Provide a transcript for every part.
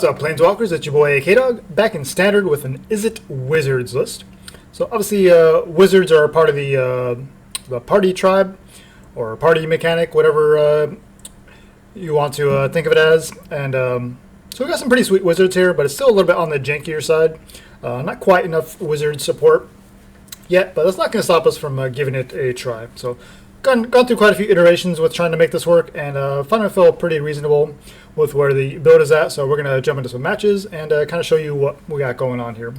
What's up, Planeswalkers? It's your boy K-Dog, back in Standard with an Izzet Wizards list. So obviously, Wizards are a part of the party tribe, or party mechanic, whatever you want to think of it as. And so we got some pretty sweet Wizards here, but it's still a little bit on the jankier side. Not quite enough Wizard support yet, but that's not going to stop us from giving it a try. So gone through quite a few iterations with trying to make this work, and finally feel pretty reasonable with where the build is at. So we're going to jump into some matches and kind of show you what we got going on here.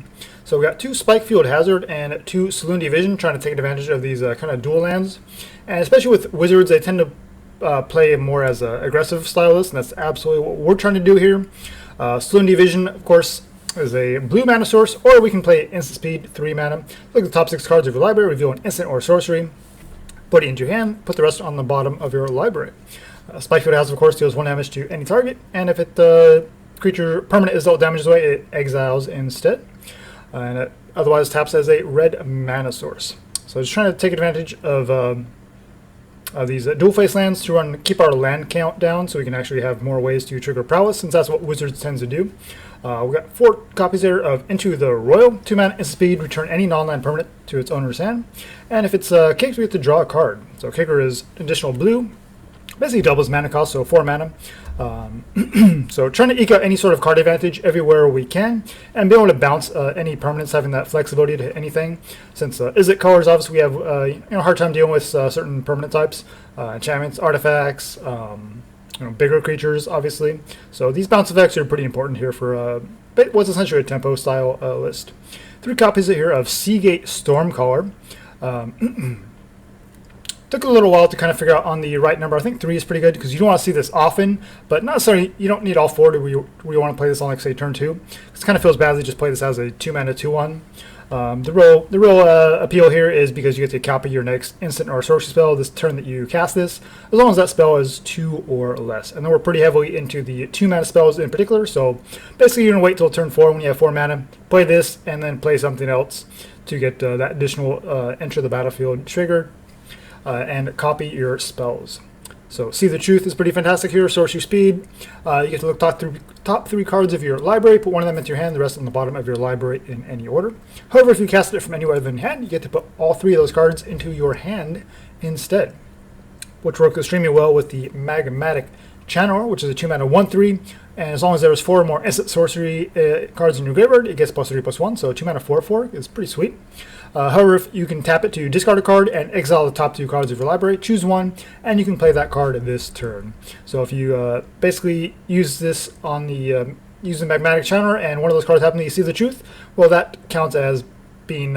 So we got two Spikefield Hazard and two Silundi Vision, trying to take advantage of these kind of dual lands. And especially with Wizards, they tend to play more as an aggressive stylist, and that's absolutely what we're trying to do here. Silundi Vision, of course, is a blue mana source, or we can play instant speed, 3 mana. Look at the top 6 cards of your library, reveal an instant or sorcery, put it into your hand, put the rest on the bottom of your library. Spikefield Hazard, of course, deals 1 damage to any target, and if it creature permanent is dealt damage away, it exiles instead. And it otherwise taps as a red mana source. So just trying to take advantage of these dual face lands to keep our land count down, so we can actually have more ways to trigger prowess, since that's what Wizards tends to do. We got 4 copies there of Into the Roil, 2 mana instant speed, return any non-land permanent to its owner's hand. And if it's kicked, we have to draw a card. So kicker is additional blue, basically doubles mana cost, so 4 mana. So trying to eke out any sort of card advantage everywhere we can, and be able to bounce any permanents, having that flexibility to hit anything. Since Izzet colors, obviously we have a hard time dealing with certain permanent types, enchantments, artifacts, bigger creatures, obviously. So these bounce effects are pretty important here for what's essentially a tempo style list. 3 copies here of Sea Gate Stormcaller. Took a little while to kind of figure out on the right number. I think 3 is pretty good because you don't want to see this often, but not necessarily. You don't need all 4 to where you want to play this on, like, say, turn 2. It kind of feels badly just play this as a 2 mana 2/1. The real appeal here is because you get to copy your next instant or sorcery spell this turn that you cast this, as long as that spell is 2 or less. And then we're pretty heavily into the 2 mana spells in particular. So basically, you're gonna wait till turn 4 when you have 4 mana, play this, and then play something else to get that additional enter the battlefield trigger. And copy your spells. So See the Truth is pretty fantastic here. Sorcery speed. You get to look top 3 cards of your library, put 1 of them into your hand, the rest on the bottom of your library in any order. However, if you cast it from anywhere other than hand, you get to put all 3 of those cards into your hand instead, which works extremely well with the Magmatic Channeler, which is a 2 mana 1/3. And as long as there's 4 more instant sorcery cards in your graveyard, it gets +3/+1. So 2 mana 4/4 is pretty sweet. However, if you can tap it to discard a card and exile the top 2 cards of your library, choose 1, and you can play that card this turn. So if you basically use this on the use the Magmatic Channeler, and one of those cards happen to See the Truth, well, that counts as being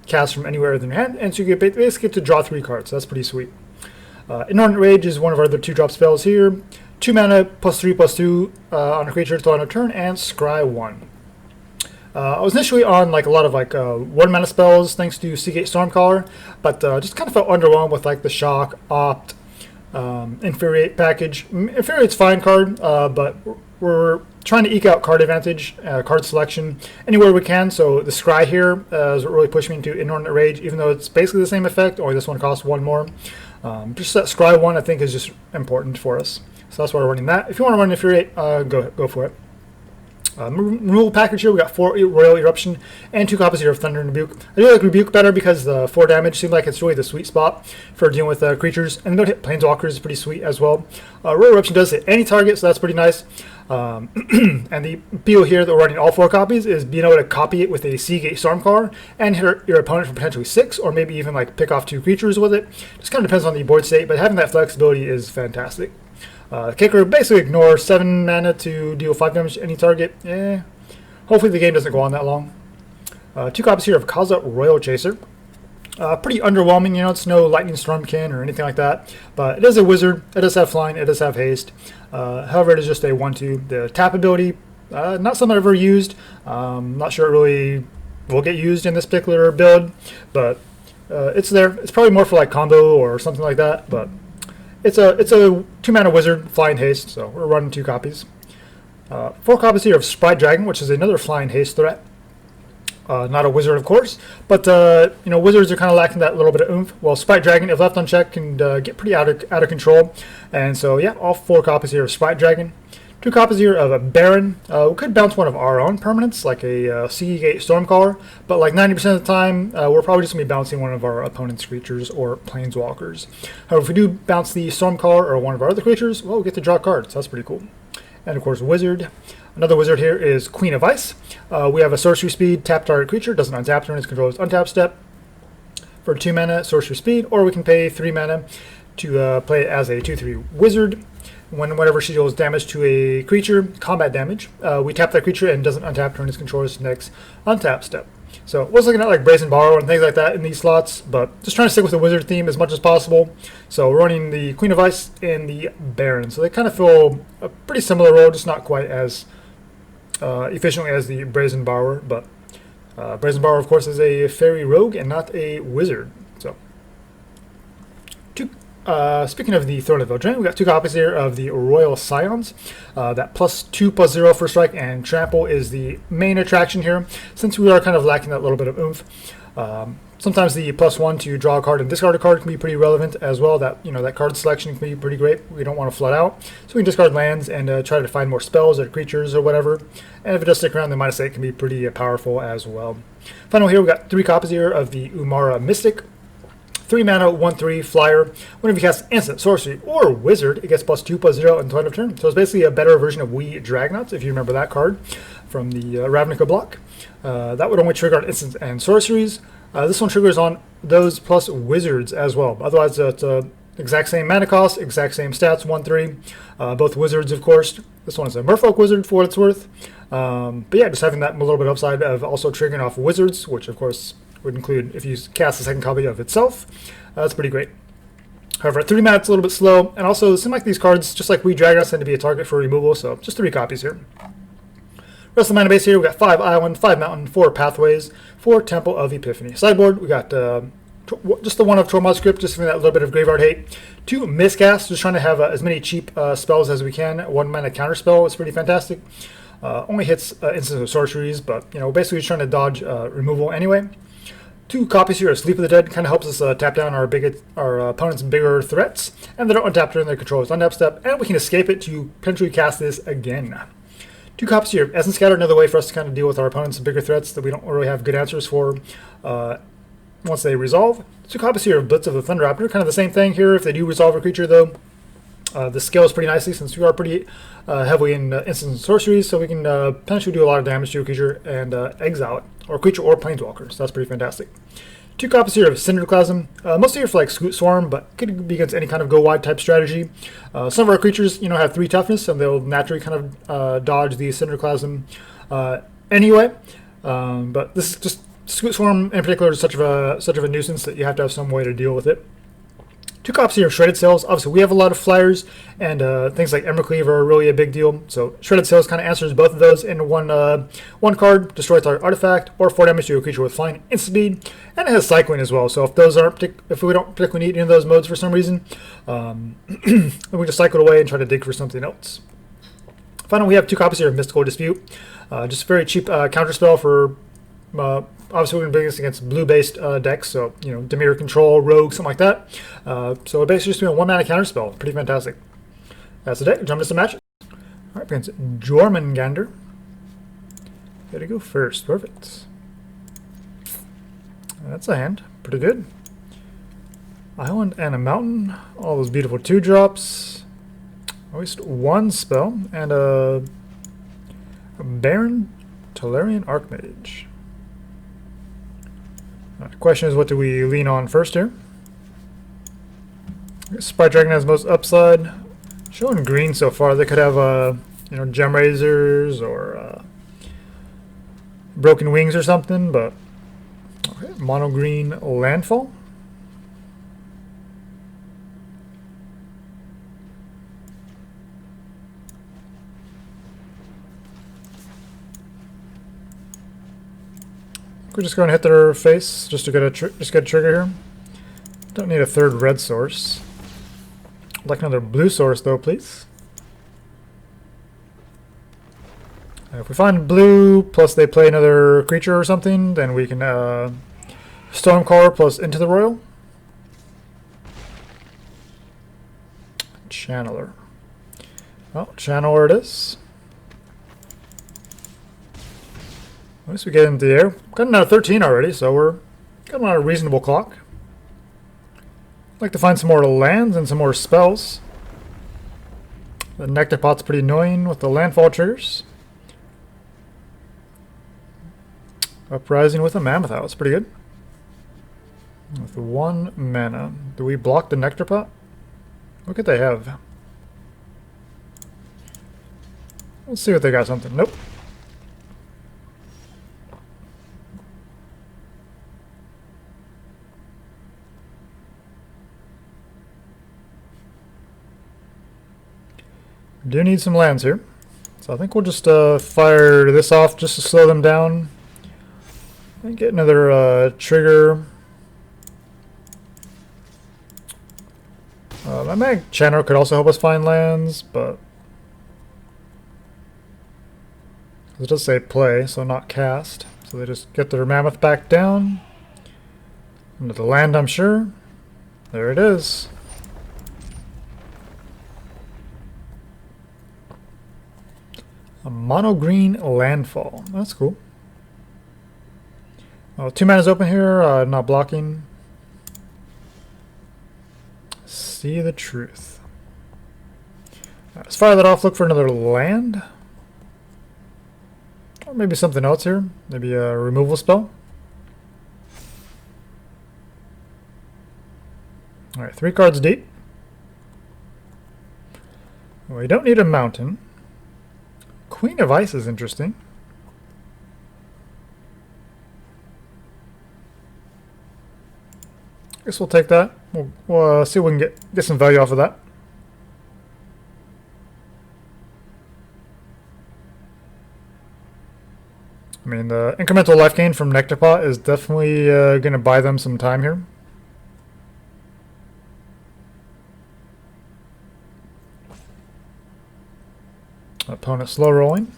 cast from anywhere within your hand, and so you basically get to draw 3 cards. So that's pretty sweet. Inordinate Rage is one of our other 2-drop spells here. 2 mana +3/+2 on a creature till end of turn, and scry 1. I was initially on a lot of 1 mana spells thanks to Sea Gate Stormcaller, but just kind of felt underwhelmed with the Shock, Opt, Infuriate package. Infuriate's fine card, but we're trying to eke out card advantage, card selection anywhere we can. So the Scry here is what really pushed me into Inordinate Rage, even though it's basically the same effect, only this one costs 1 more. Just that Scry 1 I think is just important for us. So that's why we're running that. If you want to run Infuriate, go for it. Removal package here, we got 4 Roil Eruption and 2 copies here of Thundering Rebuke. I do like Rebuke better because the 4 damage seems like it's really the sweet spot for dealing with creatures, and don't hit Planeswalkers is pretty sweet as well. Roil Eruption does hit any target, so that's pretty nice. And the appeal here that we're running all 4 copies is being able to copy it with a Sea Gate Stormcaller and hit your opponent for potentially 6, or maybe even pick off 2 creatures with it. Just kind of depends on the board state, but having that flexibility is fantastic. Kicker, basically ignore 7 mana to deal 5 damage to any target. Hopefully the game doesn't go on that long. 2 copies here of Kaza Royal Chaser. Pretty underwhelming, it's no Lightning Stormkin or anything like that, but it is a wizard, it does have flying, it does have haste. However, it is just a 1/2. The tap ability, not something I've ever used. Not sure it really will get used in this particular build, but it's there. It's probably more for combo or something like that, but it's a 2 mana wizard, flying haste, so we're running 2 copies. 4 copies here of Sprite Dragon, which is another flying haste threat. Not a wizard, of course, but wizards are kind of lacking that little bit of oomph. Well, Sprite Dragon, if left unchecked, can get pretty out of control, and so yeah, all 4 copies here of Sprite Dragon. 2 copies here of a Barrin. We could bounce one of our own permanents, like a Sea Gate Stormcaller, but like 90% of the time, we're probably just going to be bouncing one of our opponent's creatures or planeswalkers. However, if we do bounce the Stormcaller or one of our other creatures, well, we get to draw cards. So that's pretty cool. And of course, Wizard. Another wizard here is Queen of Ice. We have a sorcery speed, tap target creature, doesn't untap during its controller's untap step. For 2 mana, sorcery speed, or we can pay 3 mana to play it as a 2/3 wizard. Whenever she deals damage to a creature, combat damage, we tap that creature and doesn't untap during its controller's next untap step. So I was looking at like Brazen Borrow and things like that in these slots, but just trying to stick with the wizard theme as much as possible. So we're running the Queen of Ice and the Barrin. So they kind of fill a pretty similar role, just not quite as efficiently as the Brazen Borrower. But Brazen Borrower, of course, is a fairy rogue and not a wizard. So speaking of the Throne of Eldraine, we got 2 copies here of the Royal Scions. That +2/+0 for strike and trample is the main attraction here, since we are kind of lacking that little bit of oomph. Sometimes the +1 to draw a card and discard a card can be pretty relevant as well. That that card selection can be pretty great. We don't want to flood out, so we can discard lands and try to find more spells or creatures or whatever. And if it does stick around, the -8 can be pretty powerful as well. Finally, here we got 3 copies here of the Umara Mystic. 3 mana, 1/3 flyer. Whenever you cast instant, sorcery, or wizard, it gets +2/+0 until end of turn. So it's basically a better version of We Dragnauts, if you remember that card from the Ravnica block. That would only trigger on instants and sorceries. This one triggers on those plus wizards as well. Otherwise, it's exact same mana cost, exact same stats, 1/3. Both wizards, of course. This one is a Merfolk wizard for what it's worth. But yeah, just having that a little bit upside of also triggering off wizards, which of course would include if you cast a second copy of itself. That's pretty great. However, at 3 mana, it's a little bit slow, and also it seems like these cards, just like We Dragonauts, tend to be a target for removal, so just 3 copies here. Rest of the mana base here, we got 5 Island, 5 Mountain, 4 Pathways, 4 Temple of Epiphany. Sideboard, we got just the one of Tormod Crypt, just for that little bit of graveyard hate. 2 Miscast, just trying to have as many cheap spells as we can. 1 mana counterspell is pretty fantastic. Only hits instants of sorceries, but basically just trying to dodge removal anyway. 2 copies here of Sleep of the Dead, kind of helps us tap down our opponent's bigger threats, and they don't untap during their controller's untap step, and we can escape it to potentially cast this again. 2 copies here of Essence Scatter, another way for us to kind of deal with our opponent's bigger threats that we don't really have good answers for once they resolve. 2 copies here of Blitz of the Thunder-Raptor, kind of the same thing here if they do resolve a creature though. This scales pretty nicely since we are pretty heavily in instants and sorceries, so we can potentially do a lot of damage to a creature and exile it, or creature or planeswalker, so that's pretty fantastic. 2 copies here of Cinderclasm, mostly here for like Scoot Swarm, but could be against any kind of go wide type strategy. Some of our creatures, have 3 toughness, and they'll naturally kind of dodge the Cinderclasm anyway. But this is just Scoot Swarm in particular is such of a nuisance that you have to have some way to deal with it. 2 copies here of Shredded Sails. Obviously, we have a lot of flyers, and things like Emerald Cleave are really a big deal. So Shredded Sails kind of answers both of those in one card, destroys our artifact, or 4 damage to a creature with flying instant speed, and it has cycling as well. So if those aren't, if we don't particularly need any of those modes for some reason, we just cycle it away and try to dig for something else. Finally, we have 2 copies here of Mystical Dispute. Just a very cheap counterspell for. Obviously, we're going to bring this against blue-based decks, so, Dimir Control, Rogue, something like that. So it basically just doing a 1 mana counterspell. Pretty fantastic. That's the deck. Jump into some matches. Alright, against Jormungandr. Gotta go first. Perfect. That's a hand. Pretty good. Island and a mountain. All those beautiful 2-drops. At least 1 spell. And a Barrin, Tolarian Archmage. The question is, what do we lean on first here? Sprite Dragon has most upside. Showing green so far. They could have, Gem Razors or Broken Wings or something, but okay. Mono green Landfall. We're just going to hit their face just to get a trigger here. Don't need a 3rd red source. I'd like another blue source though, please. If we find blue plus they play another creature or something, then we can Stormcaller plus Into the Roil. Channeler. Oh, Channeler it is. At least we get into the air. Got another 13 already, so we're getting on a reasonable clock. I'd like to find some more lands and some more spells. The Nectar Pot's pretty annoying with the landfall triggers. Uprising with a Mammoth House, pretty good. With 1 mana. Do we block the Nectar Pot? What could they have? Let's see what they got something. Nope. Do need some lands here. So I think we'll just fire this off just to slow them down. And get another trigger. Magmatic Channeler could also help us find lands, but it does say play, so not cast. So they just get their Mammoth back down. Into the land, I'm sure. There it is. A mono green landfall. That's cool. Oh, 2 mana's open here, not blocking. See the truth. Let's fire that off, look for another land. Or maybe something else here. Maybe a removal spell. Alright, 3 cards deep. We don't need a mountain. Queen of Ice is interesting. Guess we'll take that. We'll see if we can get some value off of that. I mean, the incremental life gain from Nectar Pot is definitely going to buy them some time here. Opponent slow rolling.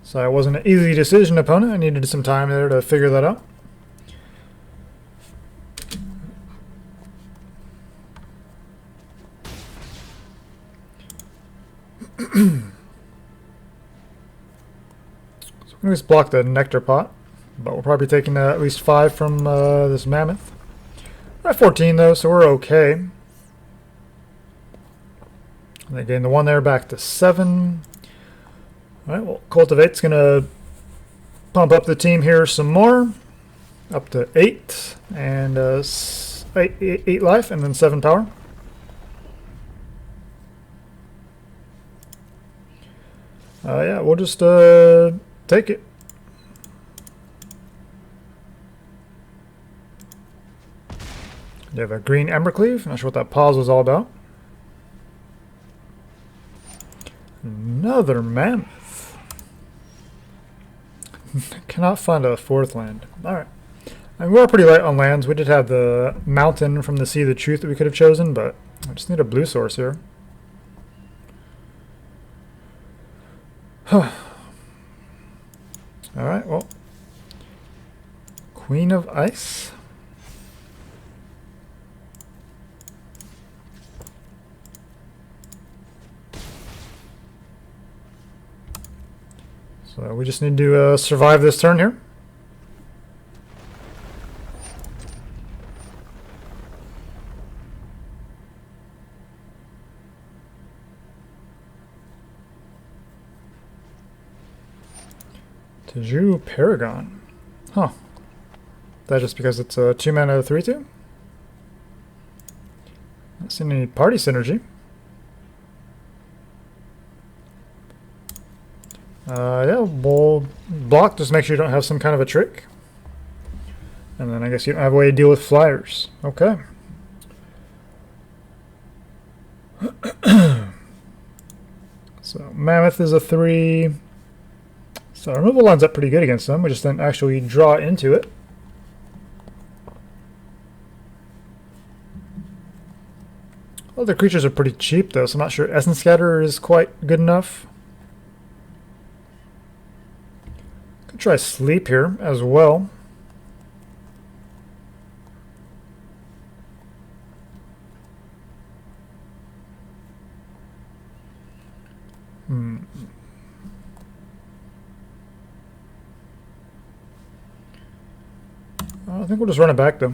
So it wasn't an easy decision, opponent. I needed some time there to figure that out. So we're going to just block the Nectar Pot, but we'll probably be taking at least 5 from this Mammoth. We're at 14 though, so we're okay. And they gain the 1 there, back to 7. Alright, well, Cultivate's going to pump up the team here some more. Up to 8, and 8 life, and then 7 power. Yeah, we'll just take it. You have a green Embercleave. Not sure what that pause was all about. Another Mammoth. Cannot find a 4th land. Alright. I mean, we are pretty light on lands. We did have the Mountain from the Sea of the Truth that we could have chosen, but I just need a blue source here. Alright, well. Queen of Ice. So we just need to survive this turn here. Teju Paragon. Huh. That's just because it's a 2 mana 3/2? Not seeing any party synergy. Yeah, we'll block, just make sure you don't have some kind of a trick. And then I guess you don't have a way to deal with flyers. Okay. So, Mammoth is a 3. So, removal lines up pretty good against them. We just didn't actually draw into it. Other creatures are pretty cheap, though, so I'm not sure Essence Scatter is quite good enough. Could try Sleep here as well. I think we'll just run it back though.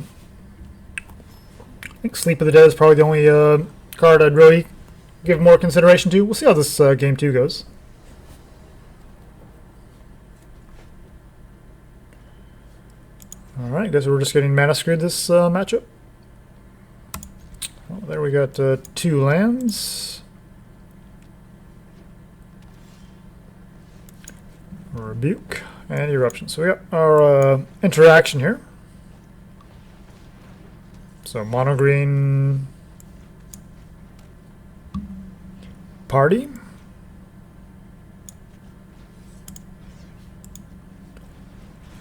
I think Sleep of the Dead is probably the only card I'd really give more consideration to. We'll see how this game 2 goes. Alright, guess we're just getting mana screwed this matchup. Well, there we got 2 lands. Rebuke and Eruption. So we got our interaction here. So mono green party.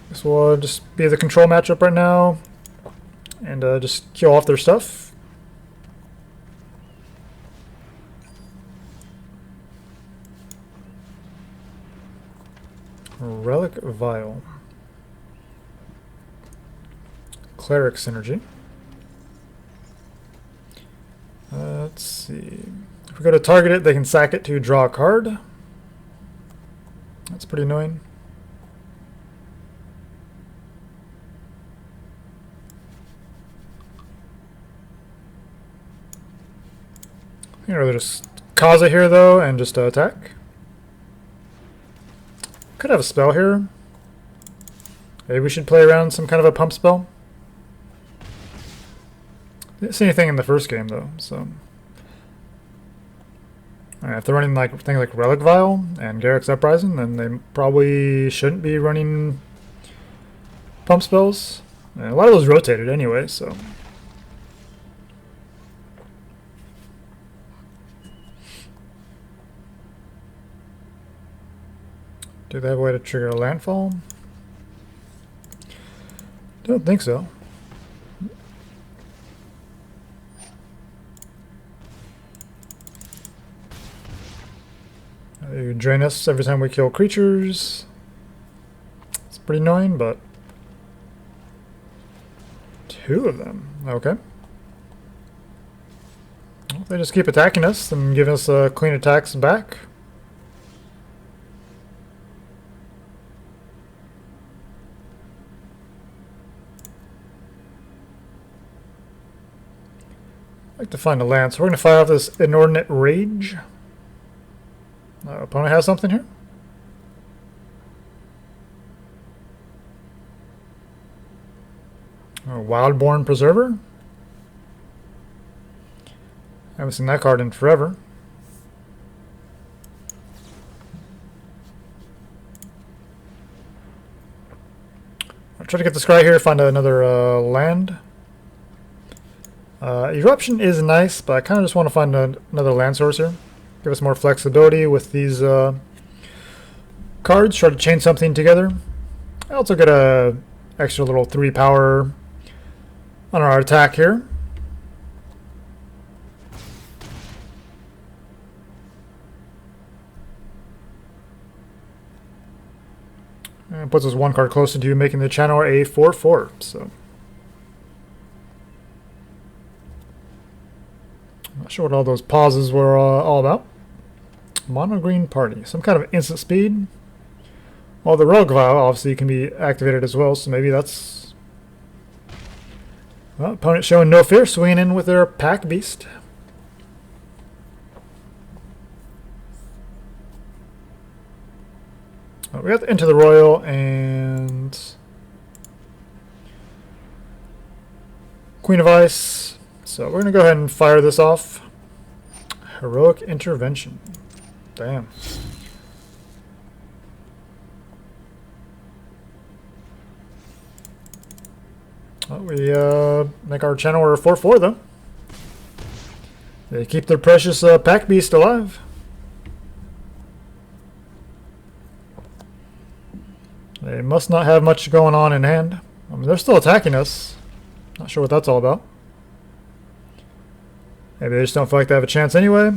This will just be the control matchup right now, and just kill off their stuff. Relic Vial. Cleric Synergy. Let's see. If we go to target it, they can sack it to draw a card. That's pretty annoying. I'd rather just Kaza here though and just attack. Could have a spell here. Maybe we should play around some kind of a pump spell. Didn't see anything in the first game though, so. Alright, if they're running like things like Relic Vial and Garrick's Uprising, then they probably shouldn't be running pump spells. And a lot of those rotated anyway, so. Do they have a way to trigger a landfall? Don't think so. They drain us every time we kill creatures. It's pretty annoying, but 2 of them. Okay. Well, if they just keep attacking us and give us clean attacks back. I'd like to find a land, so we're going to fire off this Inordinate Rage. Opponent has something here. Wildborn Preserver. Haven't seen that card in forever. I'll try to get this guy here, find another land. Eruption is nice, but I kind of just want to find another land source here. Give us more flexibility with these cards. Try to chain something together. I also get a extra little 3 power on our attack here. And it puts us 1 card closer to making the Channeler a 4/4. So. Not sure what all those pauses were all about. Mono green party. Some kind of instant speed. Well, the Rogue Vial obviously can be activated as well, so maybe that's... Well, opponent showing no fear, swinging in with their Pack Beast. We got Into the Roil and... Queen of Ice. So we're going to go ahead and fire this off. Heroic Intervention. Damn. Well, we make our Channeler 4/4 though. They keep their precious Pack Beast alive. They must not have much going on in hand. I mean, they're still attacking us. Not sure what that's all about. Maybe they just don't feel like they have a chance anyway.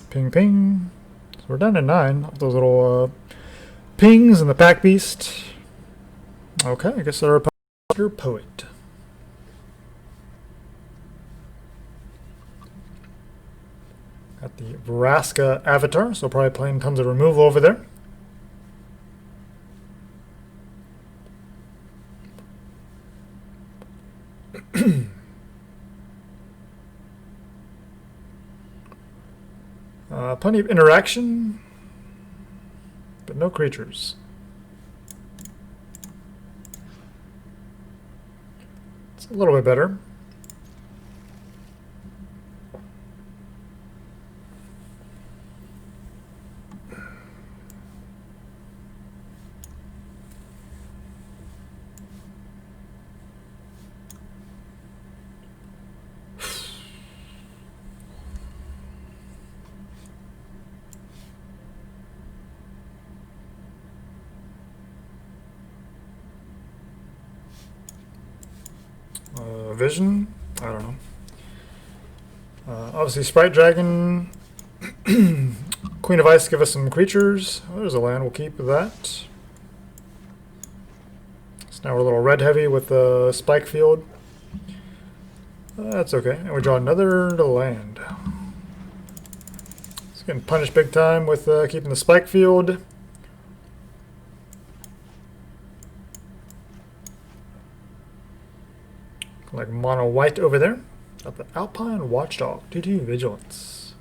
Ping, ping. So we're down to 9 of those little pings and the Pack Beast. Okay, I guess our Poet. Got the Vraska Avatar, so probably playing tons of removal over there. Plenty of interaction, but no creatures. It's a little bit better. Vision? I don't know. Obviously, Sprite Dragon. Queen of Ice give us some creatures. Oh, there's a land. We'll keep that. So now we're a little red heavy with the Spikefield. That's okay. And we draw another land. It's getting punished big time with keeping the Spikefield. Like mono white over there. Got the Alpine Watchdog. 2/2 Vigilance.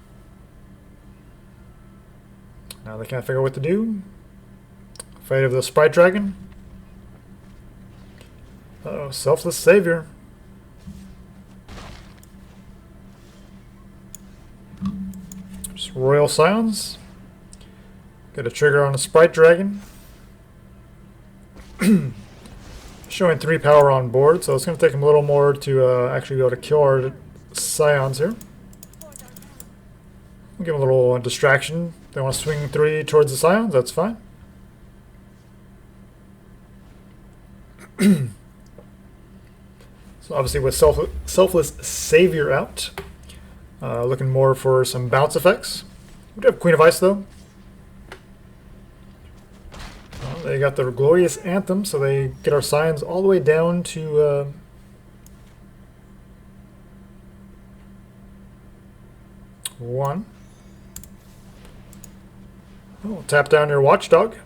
Now they can't figure out what to do. Afraid of the Sprite Dragon. Uh-oh, Selfless Savior. Just Royal Scions. Get a trigger on a Sprite Dragon. Showing 3 power on board, so it's going to take him a little more to actually be able to kill our Scions here. We'll give him a little distraction. They want to swing 3 towards the Scions, that's fine. So obviously with Selfless Savior out, looking more for some bounce effects. We do have Queen of Ice though. They got their Glorious Anthem, so they get our Scions all the way down to 1. Oh, tap down your Watchdog.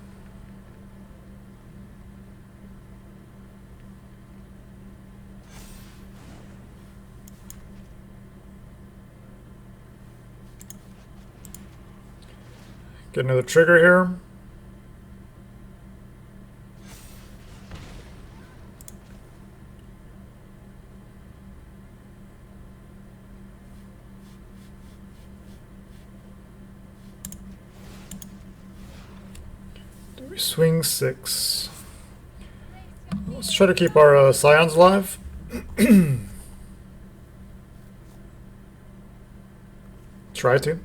Get another trigger here. We swing 6. Let's try to keep our Scions alive. Try to.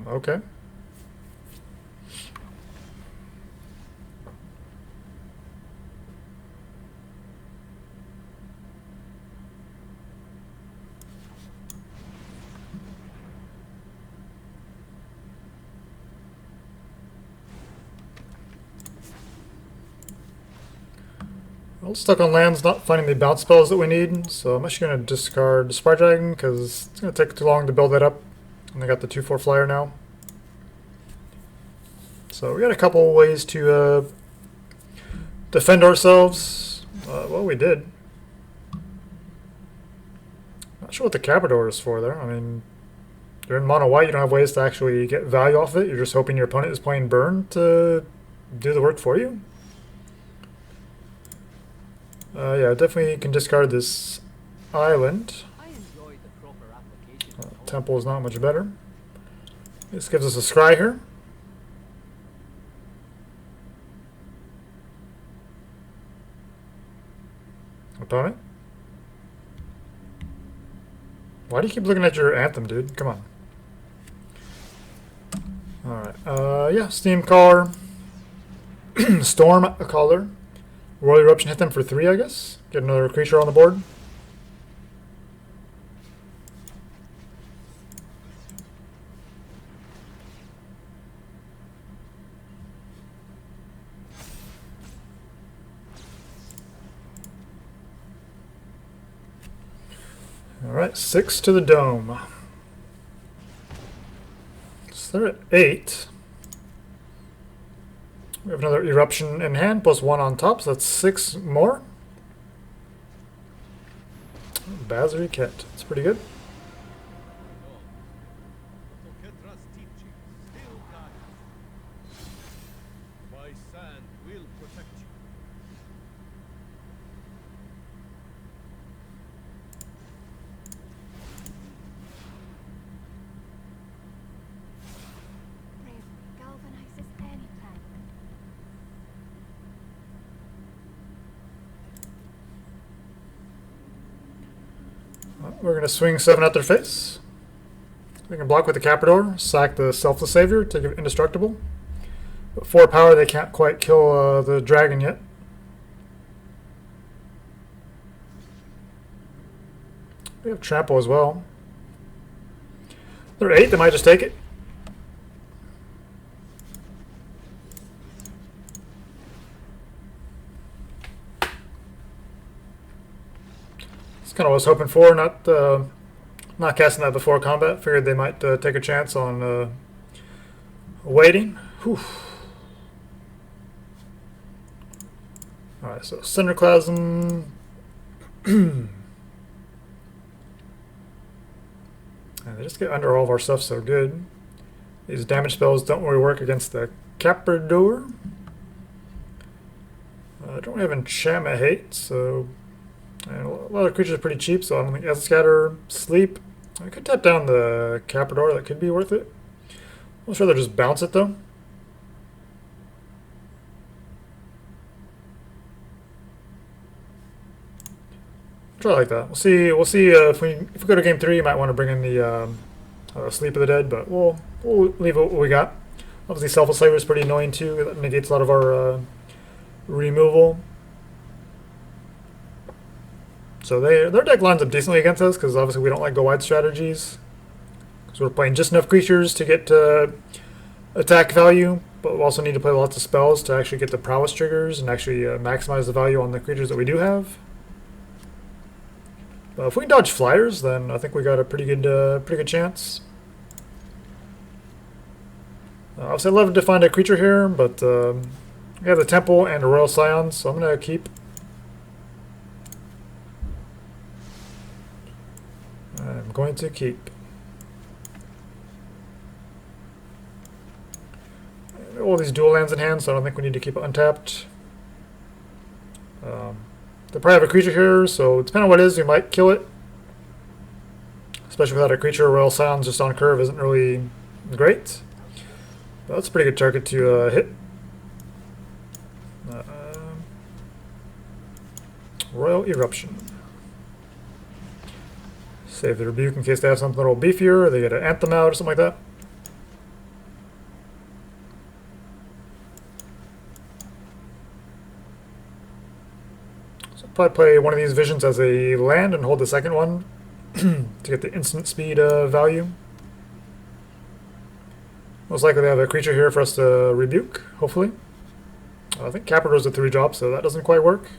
Okay. Well, stuck on lands, not finding the bounce spells that we need, so I'm actually going to discard the Sprite Dragon because it's going to take too long to build that up. And I got the 2/4 flyer now. So we got a couple ways to defend ourselves. Well, we did. Not sure what the Caprador is for there. I mean, you're in mono white, you don't have ways to actually get value off it. You're just hoping your opponent is playing burn to do the work for you. Yeah, definitely can discard this island. Temple is not much better. This gives us a scry here. Opponent? Why do you keep looking at your anthem, dude? Come on. Alright, yeah, Steamcaller. Stormcaller. Roil Eruption hit them for 3, I guess. Get another creature on the board. Alright, 6 to the dome. So they're at 8. We have another Eruption in hand, plus 1 on top, so that's 6 more. Bazary Ket. It's pretty good. We're going to swing 7 at their face. We can block with the Caprador, sack the Selfless Savior, take it indestructible. But 4 power, they can't quite kill the dragon yet. We have Trample as well. They're 8, they might just take it. Kind of what I was hoping for, not casting that before combat. Figured they might take a chance on waiting. Whew. Alright, so Cinderclasm. And they just get under all of our stuff so good. These damage spells don't really work against the Caprador. I don't have enchantment hate, so... And a lot of creatures are pretty cheap, so I don't think Scatter, Sleep. I could tap down the Caprador, that could be worth it. I'll rather just bounce it though. Try like that. We'll see if we go to game 3, you might want to bring in the Sleep of the Dead, but we'll leave what we got. Obviously, Selfless Slaver is pretty annoying too. That negates a lot of our removal. So their deck lines up decently against us because obviously we don't like go wide strategies. Because we're playing just enough creatures to get attack value, but we also need to play lots of spells to actually get the prowess triggers and actually maximize the value on the creatures that we do have. But if we can dodge flyers, then I think we got a pretty good chance. Obviously, I'd love to find a creature here, but we have the Temple and the Royal Scions, so I'm gonna keep. I'm going to keep. All these dual lands in hand, so I don't think we need to keep it untapped. They probably have a creature here, so depending on what it is, we might kill it. Especially without a creature, Royal Scions just on curve isn't really great. But that's a pretty good target to hit. Roil Eruption. Save the Rebuke in case they have something a little beefier, or they get an Anthem out or something like that. So probably play one of these visions as a land and hold the second one to get the instant speed value. Most likely they have a creature here for us to rebuke, hopefully. I think Caprador's a 3-drop, so that doesn't quite work.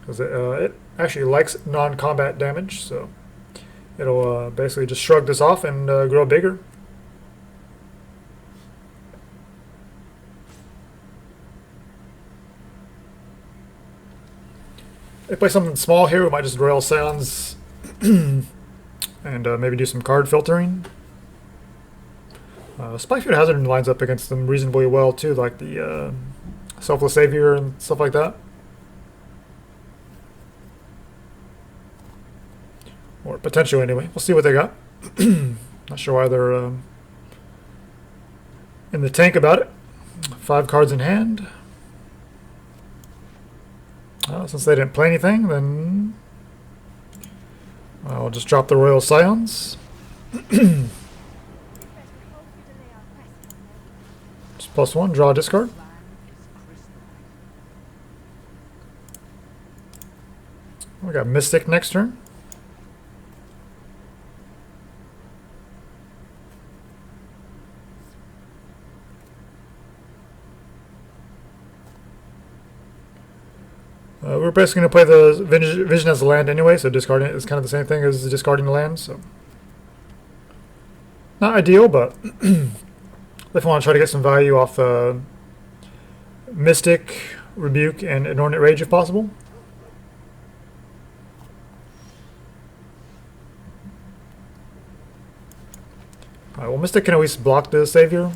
Because it actually likes non-combat damage, so it'll basically just shrug this off and grow bigger. If they play something small here, we might just Royal Scions and maybe do some card filtering. Spikefield Hazard lines up against them reasonably well too, like the Selfless Savior and stuff like that. Or potentially anyway. We'll see what they got. Not sure why they're in the tank about it. 5 cards in hand. Since they didn't play anything, then I'll just drop the Royal Scions. Just +1, draw a discard. We got Mystic next turn. We're basically going to play the Vision as a land anyway, so discarding it is kind of the same thing as discarding the land. So not ideal, but If I want to try to get some value off Mystic, Rebuke, and Inordinate Rage if possible. Alright, well, Mystic can always block the Savior.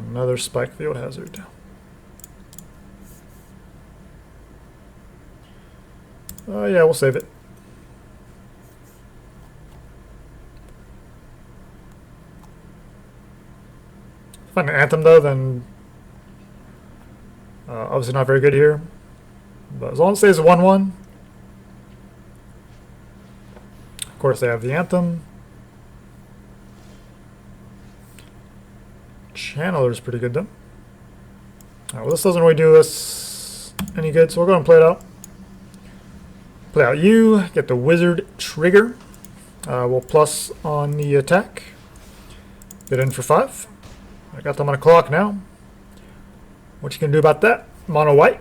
Another Spikefield Hazard. Yeah, we'll save it. If I find an Anthem, though, then obviously not very good here. But as long as it stays 1-1. Of course, they have the Anthem. Channeler is pretty good, though. Alright, well, this doesn't really do us any good, so we'll go ahead and play it out. Play out you, get the Wizard trigger. We'll plus on the attack. Get in for 5. I got them on a clock now. What you can do about that? Mono white.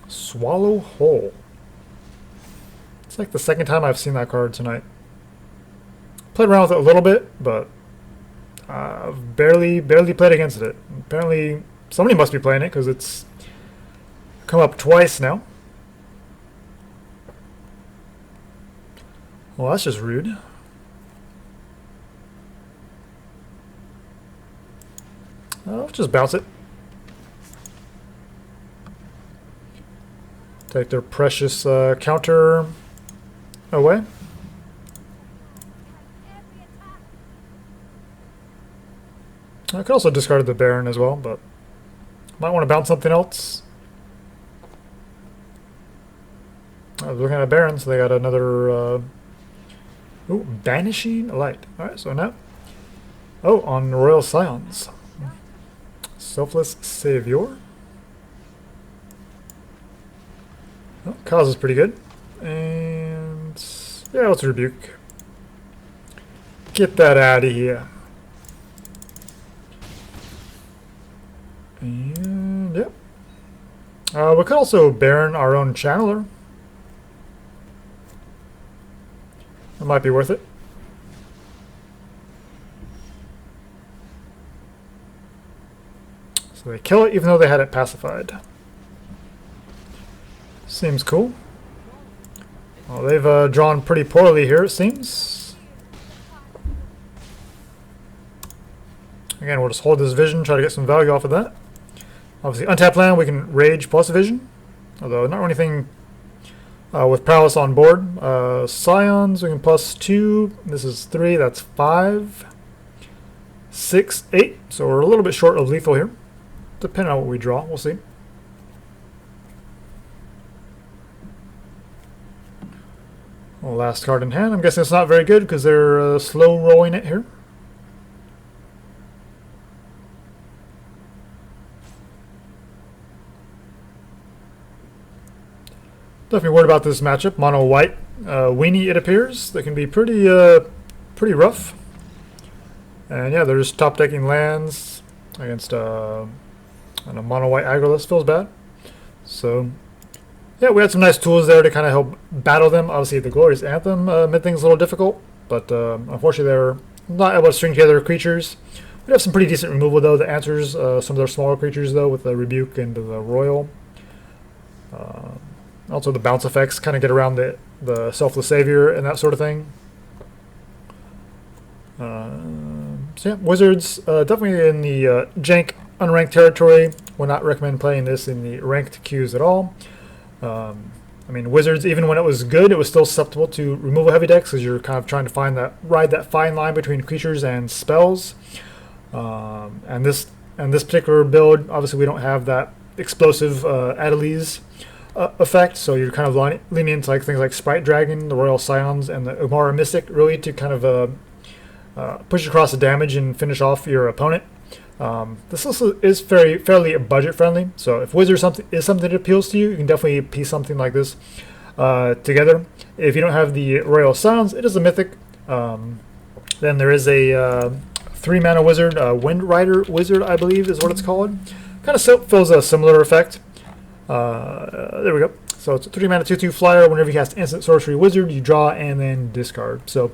Swallow Whole. It's like the second time I've seen that card tonight. Played around with it a little bit, but I've barely played against it. Apparently, somebody must be playing it because it's come up twice now. Well, that's just rude. I'll just bounce it. Take their precious counter away. I could also discard the Barrin as well, but might want to bounce something else. I was looking at Barrin, so they got another... Ooh, Banishing Light. Alright, so now... Oh, on Royal Scions. Selfless Savior. Oh, Kaza's pretty good. And... yeah, let's Rebuke. Get that out of here. And, yep. We could also Barrin our own Channeler. That might be worth it. So they kill it even though they had it pacified. Seems cool. Well, they've drawn pretty poorly here, it seems. Again, we'll just hold this Vision, try to get some value off of that. Obviously, untapped land, we can Rage plus Vision. Although, not anything with Prowess on board. Scions, we can plus 2. This is 3, that's 5. 6, 8. So we're a little bit short of lethal here. Depending on what we draw, we'll see. Well, last card in hand. I'm guessing it's not very good because they're slow rolling it here. Definitely worried about this matchup. Mono white weenie, it appears. That can be pretty rough. And yeah, they're just top decking lands against a mono white aggro. This feels bad. So yeah, we had some nice tools there to kind of help battle them. Obviously, the Glorious Anthem made things a little difficult, but unfortunately, they're not able to string together creatures. We have some pretty decent removal though. The answers, some of their smaller creatures though, with the Rebuke and the Roil. Also, the bounce effects kind of get around the Selfless Savior and that sort of thing. So yeah, Wizards definitely in the jank unranked territory. Would not recommend playing this in the ranked queues at all. I mean, Wizards, even when it was good, it was still susceptible to removal heavy decks because you're kind of trying to ride that fine line between creatures and spells. And this particular build, obviously, we don't have that explosive Adeliz effect, so you're kind of leaning into like things like Sprite Dragon, the Royal Scions, and the Umara Mystic, really to kind of push across the damage and finish off your opponent. This also is fairly budget friendly, so if Wizard is something that appeals to you, you can definitely piece something like this together. If you don't have the Royal Scions, it is a mythic. Then there is a 3-mana wizard, Wind Rider Wizard, I believe is what it's called. Kind of fills a similar effect. There we go. So it's a 3 mana 2/2 flyer. Whenever you cast instant sorcery wizard, you draw and then discard. So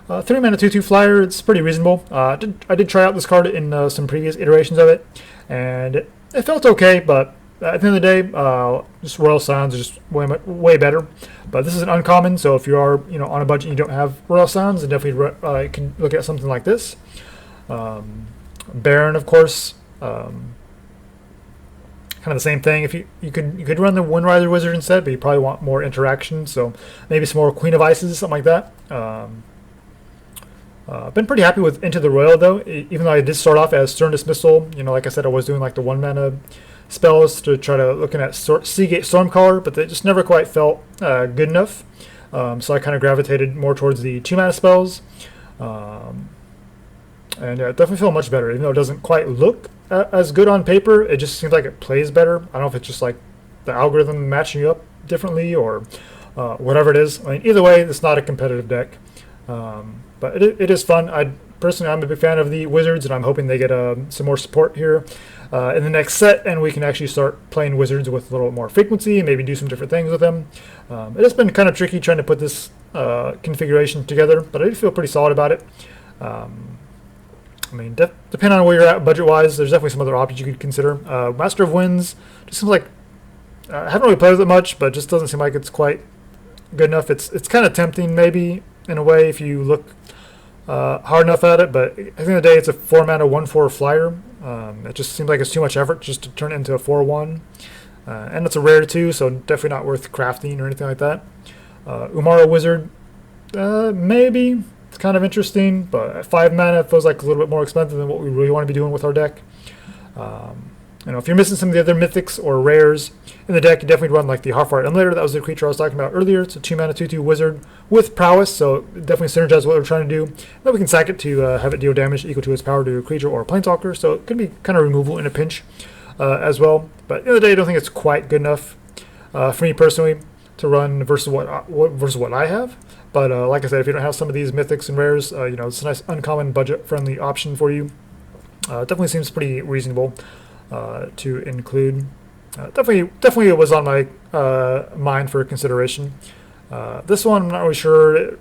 3 mana 2/2 flyer. It's pretty reasonable. I did try out this card in some previous iterations of it, and it felt okay. But at the end of the day, just Royal Scions is just way better. But this is an uncommon, so if you are on a budget and you don't have Royal Scions, then definitely you can look at something like this. Barrin, of course. Kind of the same thing. If you could run the Windrider Wizard instead, but you probably want more interaction. So maybe some more Queen of Ices, something like that. Been pretty happy with Into the Roil though. Even though I did start off as Stern Dismissal, like I said, I was doing like the 1 mana spells to try to looking at Sea Gate Stormcaller, but they just never quite felt good enough. So I kind of gravitated more towards the 2 mana spells. And it definitely feel much better, even though it doesn't quite look as good on paper. It just seems like it plays better. I don't know if it's just like the algorithm matching you up differently or whatever it is. I mean, either way, it's not a competitive deck. But it is fun. I'm a big fan of the Wizards, and I'm hoping they get some more support here in the next set, and we can actually start playing Wizards with a little more frequency and maybe do some different things with them. It has been kind of tricky trying to put this configuration together, but I do feel pretty solid about it. I mean, depending on where you're at budget-wise, there's definitely some other options you could consider. Master of Winds just seems like I haven't really played with it much, but just doesn't seem like it's quite good enough. It's kind of tempting, maybe in a way, if you look hard enough at it. But at the end of the day, it's a 4 mana 1/4 flyer. It just seems like it's too much effort just to turn it into a 4/1, and it's a rare too, so definitely not worth crafting or anything like that. Umara Wizard, maybe. It's kind of interesting, but at 5 mana, it feels like a little bit more expensive than what we really want to be doing with our deck. If you're missing some of the other mythics or rares in the deck, you definitely run like the Heartfire Emulator. That was the creature I was talking about earlier. It's a 2 mana 2/2 wizard with prowess, so it definitely synergizes what we're trying to do. Then we can sack it to have it deal damage equal to its power to a creature or a planeswalker, so it could be kind of removal in a pinch as well. But at the end of the day, I don't think it's quite good enough for me personally to run versus what I have. But like I said, if you don't have some of these mythics and rares, it's a nice uncommon budget-friendly option for you. Definitely seems pretty reasonable to include. Definitely it was on my mind for consideration. This one, I'm not really sure.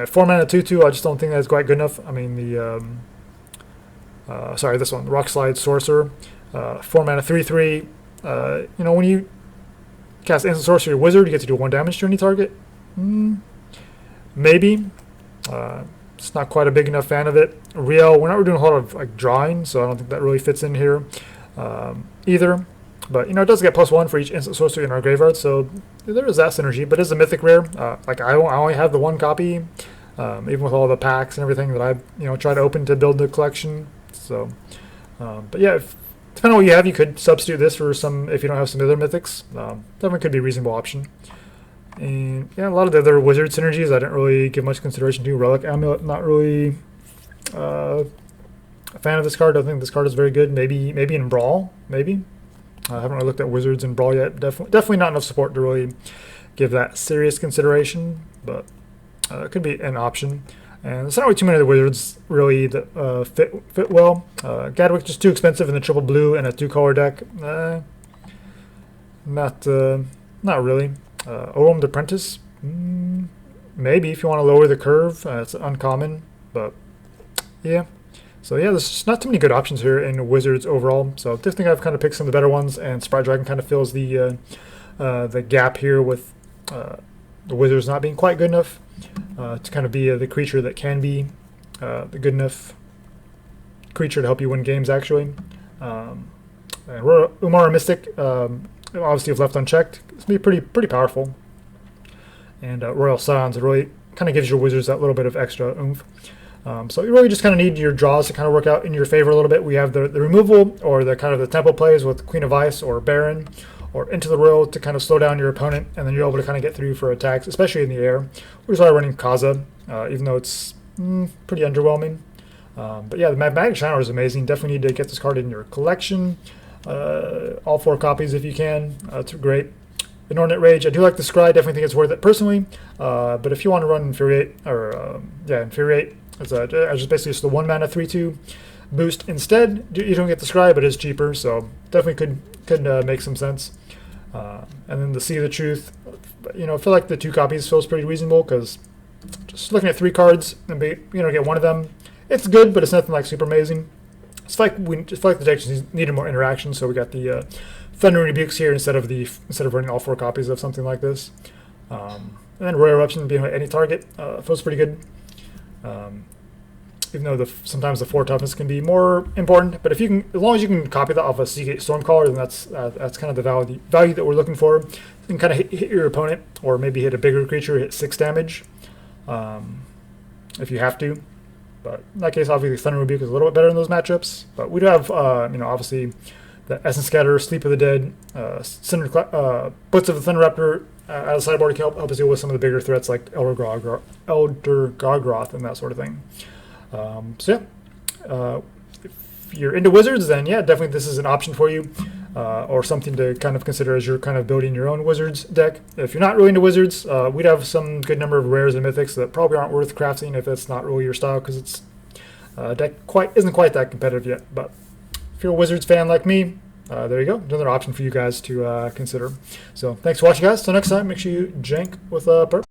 4 mana 2/2, I just don't think that's quite good enough. I mean, this one, Rock Slide Sorcerer, 4 mana 3/3. When you cast instant sorcery wizard, you get to do 1 damage to any target. Maybe. It's not quite a big enough fan of it. Riel, we're not doing a whole lot of like drawing, so I don't think that really fits in here either. But it does get +1 for each instant sorcery in our graveyard, so there is that synergy. But it's a mythic rare. I only have the 1 copy, even with all the packs and everything that I try to open to build the collection. So, but yeah, depending on what you have, you could substitute this for some if you don't have some other mythics. Definitely could be a reasonable option. And yeah, a lot of the other wizard synergies I didn't really give much consideration to. Relic Amulet, not really a fan of this card. I think this card is very good. Maybe in Brawl, maybe. I haven't really looked at wizards in Brawl yet. Definitely not enough support to really give that serious consideration, but it could be an option. And there's not really too many of the wizards really that fit well. Gadwick just too expensive in the triple blue and a 2-color deck. Not really. Orem the Apprentice, maybe if you want to lower the curve. It's uncommon, but yeah. So yeah, there's just not too many good options here in Wizards overall. So I just think I've kind of picked some of the better ones, and Sprite Dragon kind of fills the gap here with the Wizards not being quite good enough to kind of be the creature that can be the good enough creature to help you win games actually. And Umara Mystic. Obviously, if left unchecked, it's going to be pretty powerful. And Royal Scions, it really kind of gives your wizards that little bit of extra oomph. So you really just kind of need your draws to kind of work out in your favor a little bit. We have the removal or the kind of the tempo plays with Queen of Ice or Barrin or Into the Roil to kind of slow down your opponent, and then you're able to kind of get through for attacks, especially in the air. We're just running Kaza, even though it's pretty underwhelming. But yeah, the Magmatic Channeler is amazing. Definitely need to get this card in your collection. All 4 copies if you can. It's great. Inordinate Rage, I do like the Scry. Definitely think it's worth it personally. But if you want to run Infuriate, Infuriate, it's basically just the 1 mana 3/2 boost instead. You don't get the Scry, but it's cheaper, so definitely could make some sense. And then the Sea of the Truth, you know, I feel like the 2 copies feels pretty reasonable because just looking at 3 cards and get one of them, it's good, but it's nothing like super amazing. It's like the deck just needed more interaction, so we got the Thundering Rebukes here instead of running all 4 copies of something like this. And then Roil Eruption being any target feels pretty good. Even though sometimes the 4 toughness can be more important, but if you can, as long as you can copy that off a Sea Gate Stormcaller, then that's kind of the value that we're looking for. You can kind of hit your opponent, or maybe hit a bigger creature, hit 6 damage, if you have to. But in that case, obviously Thundering Rebuke is a little bit better in those matchups. But we do have, obviously the Essence Scatter, Sleep of the Dead, Blitz of the Thunder-Raptor out of Sideboard can help us deal with some of the bigger threats like Elder Gargroth and that sort of thing. If you're into wizards, then yeah, definitely this is an option for you, or something to kind of consider as you're kind of building your own wizards deck. If you're not really into wizards, we'd have some good number of rares and mythics that probably aren't worth crafting if it's not really your style, because it's deck isn't quite that competitive yet. But if you're a wizards fan like me, there you go, another option for you guys to consider. So thanks for watching, guys. Till next time, make sure you jank with a perp.